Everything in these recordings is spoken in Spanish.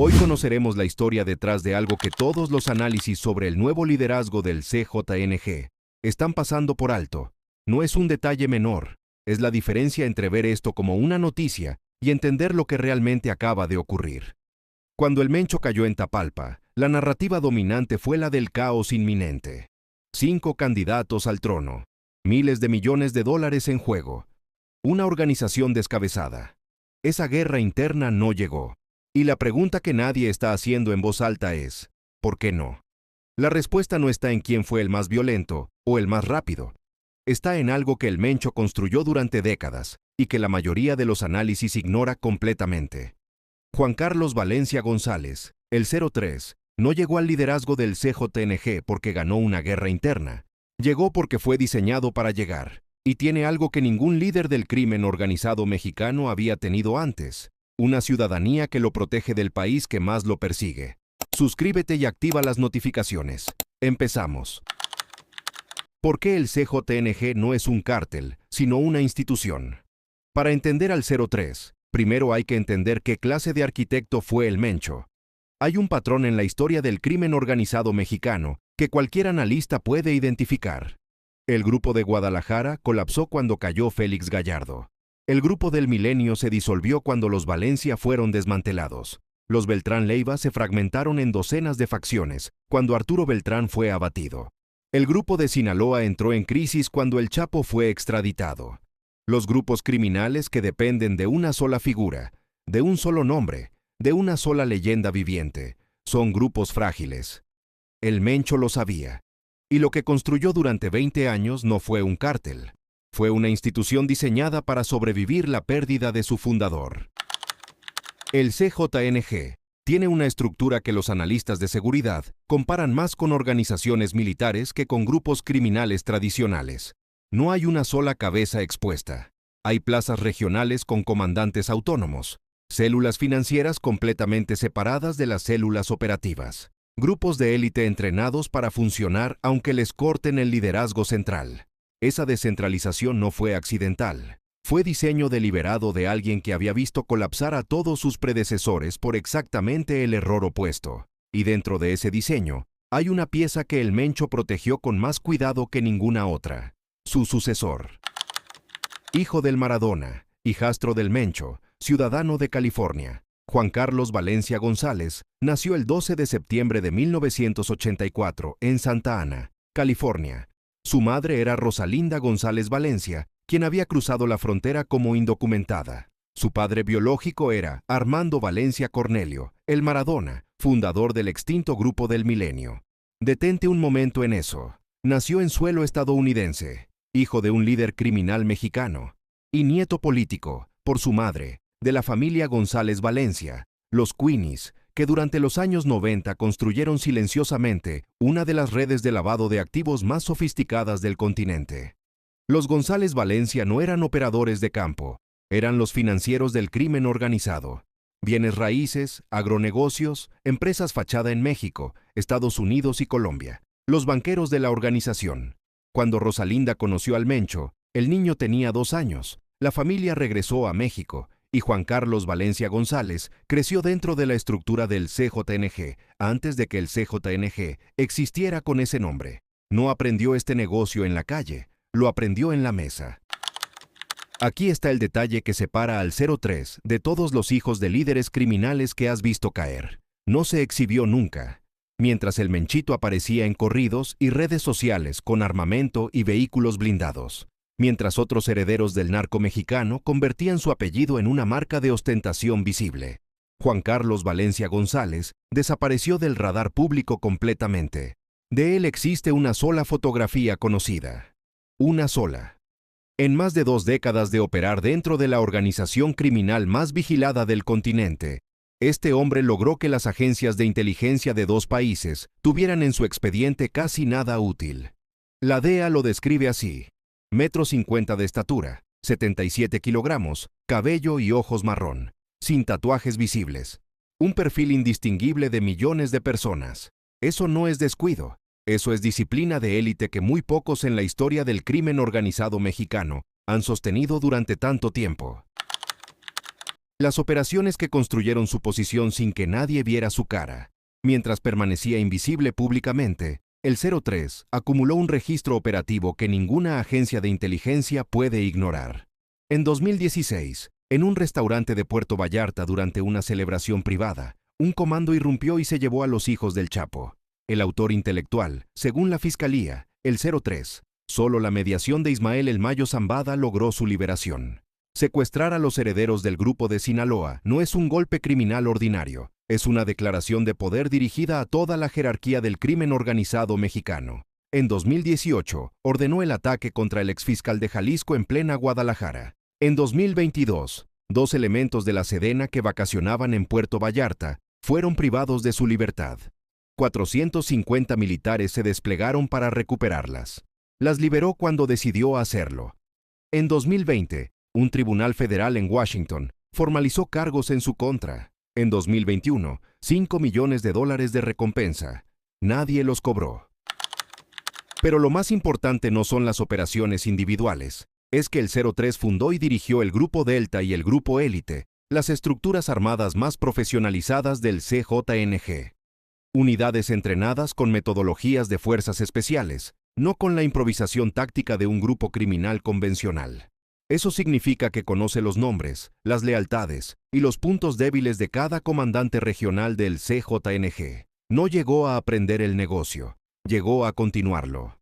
Hoy conoceremos la historia detrás de algo que todos los análisis sobre el nuevo liderazgo del CJNG están pasando por alto. No es un detalle menor, es la diferencia entre ver esto como una noticia y entender lo que realmente acaba de ocurrir. Cuando el Mencho cayó en Tapalpa, la narrativa dominante fue la del caos inminente. 5 candidatos al trono, miles de millones de dólares en juego, una organización descabezada. Esa guerra interna no llegó. Y la pregunta que nadie está haciendo en voz alta es, ¿por qué no? La respuesta no está en quién fue el más violento o el más rápido. Está en algo que el Mencho construyó durante décadas y que la mayoría de los análisis ignora completamente. Juan Carlos Valencia González, el 03, no llegó al liderazgo del CJNG porque ganó una guerra interna. Llegó porque fue diseñado para llegar, y tiene algo que ningún líder del crimen organizado mexicano había tenido antes: una ciudadanía que lo protege del país que más lo persigue. Suscríbete y activa las notificaciones. Empezamos. ¿Por qué el CJNG no es un cártel, sino una institución? Para entender al 03, primero hay que entender qué clase de arquitecto fue el Mencho. Hay un patrón en la historia del crimen organizado mexicano que cualquier analista puede identificar. El grupo de Guadalajara colapsó cuando cayó Félix Gallardo. El grupo del Milenio se disolvió cuando los Valencia fueron desmantelados. Los Beltrán Leiva se fragmentaron en docenas de facciones cuando Arturo Beltrán fue abatido. El grupo de Sinaloa entró en crisis cuando el Chapo fue extraditado. Los grupos criminales que dependen de una sola figura, de un solo nombre, de una sola leyenda viviente, son grupos frágiles. El Mencho lo sabía. Y lo que construyó durante 20 años no fue un cártel. Fue una institución diseñada para sobrevivir la pérdida de su fundador. El CJNG tiene una estructura que los analistas de seguridad comparan más con organizaciones militares que con grupos criminales tradicionales. No hay una sola cabeza expuesta. Hay plazas regionales con comandantes autónomos, células financieras completamente separadas de las células operativas, grupos de élite entrenados para funcionar aunque les corten el liderazgo central. Esa descentralización no fue accidental. Fue diseño deliberado de alguien que había visto colapsar a todos sus predecesores por exactamente el error opuesto. Y dentro de ese diseño, hay una pieza que el Mencho protegió con más cuidado que ninguna otra: su sucesor. Hijo del Maradona, hijastro del Mencho, ciudadano de California, Juan Carlos Valencia González nació el 12 de septiembre de 1984 en Santa Ana, California. Su madre era Rosalinda González Valencia, quien había cruzado la frontera como indocumentada. Su padre biológico era Armando Valencia Cornelio, el Maradona, fundador del extinto Grupo del Milenio. Detente un momento en eso. Nació en suelo estadounidense, hijo de un líder criminal mexicano, y nieto político, por su madre, de la familia González Valencia, los Queenies, que durante los años 90 construyeron silenciosamente una de las redes de lavado de activos más sofisticadas del continente. Los González Valencia no eran operadores de campo, eran los financieros del crimen organizado. Bienes raíces, agronegocios, empresas fachada en México, Estados Unidos y Colombia. Los banqueros de la organización. Cuando Rosalinda conoció al Mencho, el niño tenía 2 años. La familia regresó a México y Juan Carlos Valencia González creció dentro de la estructura del CJNG antes de que el CJNG existiera con ese nombre. No aprendió este negocio en la calle, lo aprendió en la mesa. Aquí está el detalle que separa al 03 de todos los hijos de líderes criminales que has visto caer. No se exhibió nunca. Mientras el Menchito aparecía en corridos y redes sociales con armamento y vehículos blindados. Mientras otros herederos del narco mexicano convertían su apellido en una marca de ostentación visible. Juan Carlos Valencia González desapareció del radar público completamente. De él existe una sola fotografía conocida. Una sola. En más de 2 décadas de operar dentro de la organización criminal más vigilada del continente, este hombre logró que las agencias de inteligencia de 2 países tuvieran en su expediente casi nada útil. La DEA lo describe así: 1,50 m de estatura, 77 kilogramos, cabello y ojos marrón, sin tatuajes visibles. Un perfil indistinguible de millones de personas. Eso no es descuido. Eso es disciplina de élite que muy pocos en la historia del crimen organizado mexicano han sostenido durante tanto tiempo. Las operaciones que construyeron su posición sin que nadie viera su cara. Mientras permanecía invisible públicamente, el 03 acumuló un registro operativo que ninguna agencia de inteligencia puede ignorar. En 2016, en un restaurante de Puerto Vallarta durante una celebración privada, un comando irrumpió y se llevó a los hijos del Chapo. El autor intelectual, según la Fiscalía, el 03, solo la mediación de Ismael El Mayo Zambada logró su liberación. Secuestrar a los herederos del Grupo de Sinaloa no es un golpe criminal ordinario, es una declaración de poder dirigida a toda la jerarquía del crimen organizado mexicano. En 2018, ordenó el ataque contra el exfiscal de Jalisco en plena Guadalajara. En 2022, 2 elementos de la Sedena que vacacionaban en Puerto Vallarta fueron privados de su libertad. 450 militares se desplegaron para recuperarlas. Las liberó cuando decidió hacerlo. En 2020, un tribunal federal en Washington formalizó cargos en su contra. En 2021, $5 millones de recompensa. Nadie los cobró. Pero lo más importante no son las operaciones individuales. Es que el 03 fundó y dirigió el Grupo Delta y el Grupo Élite, las estructuras armadas más profesionalizadas del CJNG. Unidades entrenadas con metodologías de fuerzas especiales, no con la improvisación táctica de un grupo criminal convencional. Eso significa que conoce los nombres, las lealtades y los puntos débiles de cada comandante regional del CJNG. No llegó a aprender el negocio, llegó a continuarlo.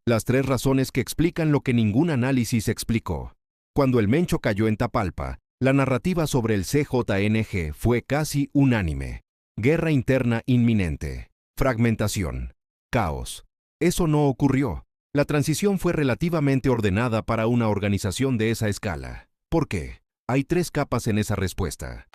Las 3 razones que explican lo que ningún análisis explicó. Cuando el Mencho cayó en Tapalpa, la narrativa sobre el CJNG fue casi unánime. Guerra interna inminente. Fragmentación. Caos. Eso no ocurrió. La transición fue relativamente ordenada para una organización de esa escala. ¿Por qué? Hay 3 capas en esa respuesta.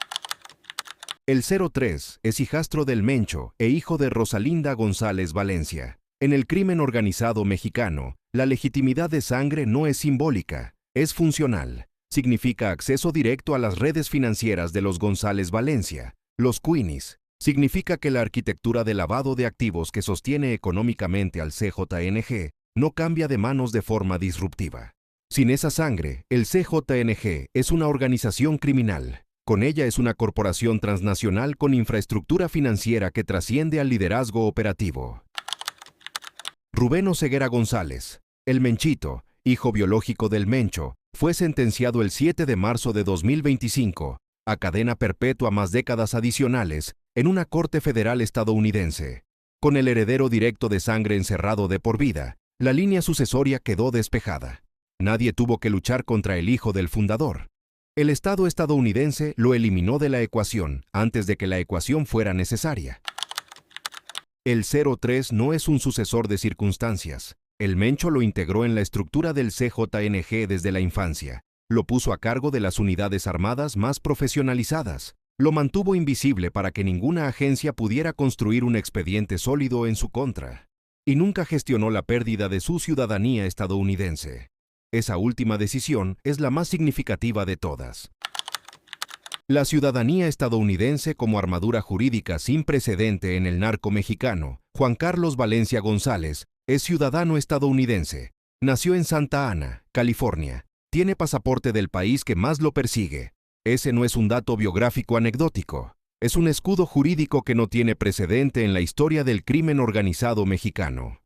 El 03 es hijastro del Mencho e hijo de Rosalinda González Valencia. En el crimen organizado mexicano, la legitimidad de sangre no es simbólica, es funcional. Significa acceso directo a las redes financieras de los González Valencia, los Queenies. Significa que la arquitectura de lavado de activos que sostiene económicamente al CJNG no cambia de manos de forma disruptiva. Sin esa sangre, el CJNG es una organización criminal. Con ella es una corporación transnacional con infraestructura financiera que trasciende al liderazgo operativo. Rubén Oseguera González, el Menchito, hijo biológico del Mencho, fue sentenciado el 7 de marzo de 2025 a cadena perpetua más décadas adicionales en una corte federal estadounidense. Con el heredero directo de sangre encerrado de por vida, la línea sucesoria quedó despejada. Nadie tuvo que luchar contra el hijo del fundador. El Estado estadounidense lo eliminó de la ecuación antes de que la ecuación fuera necesaria. El 03 no es un sucesor de circunstancias. El Mencho lo integró en la estructura del CJNG desde la infancia. Lo puso a cargo de las unidades armadas más profesionalizadas. Lo mantuvo invisible para que ninguna agencia pudiera construir un expediente sólido en su contra. Y nunca gestionó la pérdida de su ciudadanía estadounidense. Esa última decisión es la más significativa de todas. La ciudadanía estadounidense como armadura jurídica sin precedente en el narco mexicano, Juan Carlos Valencia González, es ciudadano estadounidense. Nació en Santa Ana, California. Tiene pasaporte del país que más lo persigue. Ese no es un dato biográfico anecdótico. Es un escudo jurídico que no tiene precedente en la historia del crimen organizado mexicano.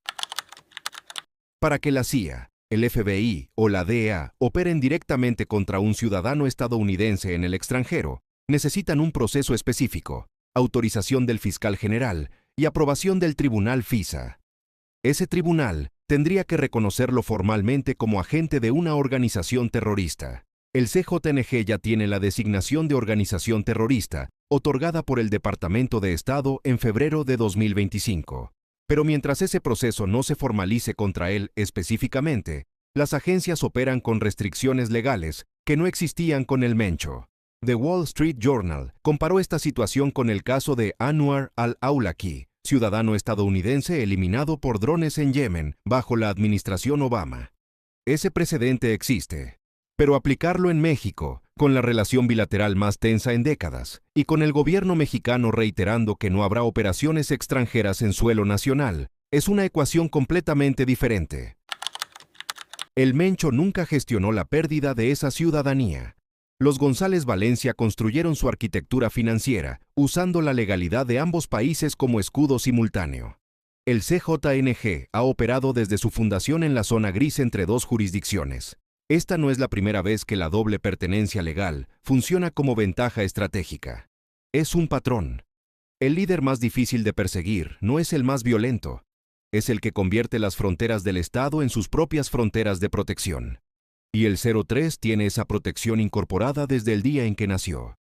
Para que la CIA, el FBI o la DEA operen directamente contra un ciudadano estadounidense en el extranjero, necesitan un proceso específico, autorización del fiscal general y aprobación del tribunal FISA. Ese tribunal tendría que reconocerlo formalmente como agente de una organización terrorista. El CJNG ya tiene la designación de organización terrorista, otorgada por el Departamento de Estado en febrero de 2025. Pero mientras ese proceso no se formalice contra él específicamente, las agencias operan con restricciones legales que no existían con el Mencho. The Wall Street Journal comparó esta situación con el caso de Anwar al-Awlaki, ciudadano estadounidense eliminado por drones en Yemen bajo la administración Obama. Ese precedente existe, pero aplicarlo en México, con la relación bilateral más tensa en décadas, y con el gobierno mexicano reiterando que no habrá operaciones extranjeras en suelo nacional, es una ecuación completamente diferente. El Mencho nunca gestionó la pérdida de esa ciudadanía. Los González Valencia construyeron su arquitectura financiera, usando la legalidad de ambos países como escudo simultáneo. El CJNG ha operado desde su fundación en la zona gris entre dos jurisdicciones. Esta no es la primera vez que la doble pertenencia legal funciona como ventaja estratégica. Es un patrón. El líder más difícil de perseguir no es el más violento, es el que convierte las fronteras del Estado en sus propias fronteras de protección. Y el 03 tiene esa protección incorporada desde el día en que nació.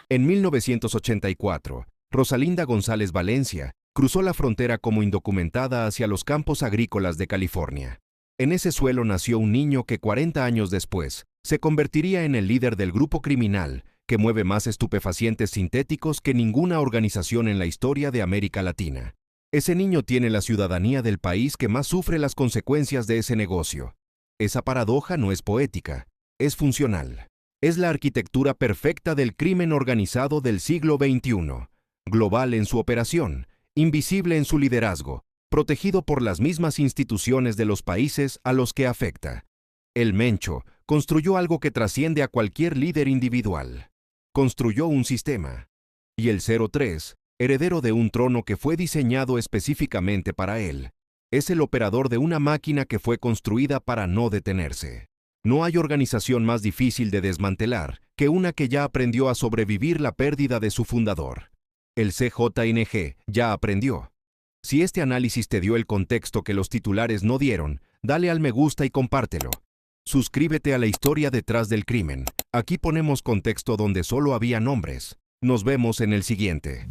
En 1984, Rosalinda González Valencia cruzó la frontera como indocumentada hacia los campos agrícolas de California. En ese suelo nació un niño que 40 años después se convertiría en el líder del grupo criminal que mueve más estupefacientes sintéticos que ninguna organización en la historia de América Latina. Ese niño tiene la ciudadanía del país que más sufre las consecuencias de ese negocio. Esa paradoja no es poética, es funcional. Es la arquitectura perfecta del crimen organizado del siglo XXI, global en su operación, invisible en su liderazgo, protegido por las mismas instituciones de los países a los que afecta. El Mencho construyó algo que trasciende a cualquier líder individual. Construyó un sistema. Y el 03, heredero de un trono que fue diseñado específicamente para él, es el operador de una máquina que fue construida para no detenerse. No hay organización más difícil de desmantelar que una que ya aprendió a sobrevivir la pérdida de su fundador. El CJNG ya aprendió. Si este análisis te dio el contexto que los titulares no dieron, dale al me gusta y compártelo. Suscríbete a La Historia Detrás del Crimen. Aquí ponemos contexto donde solo había nombres. Nos vemos en el siguiente.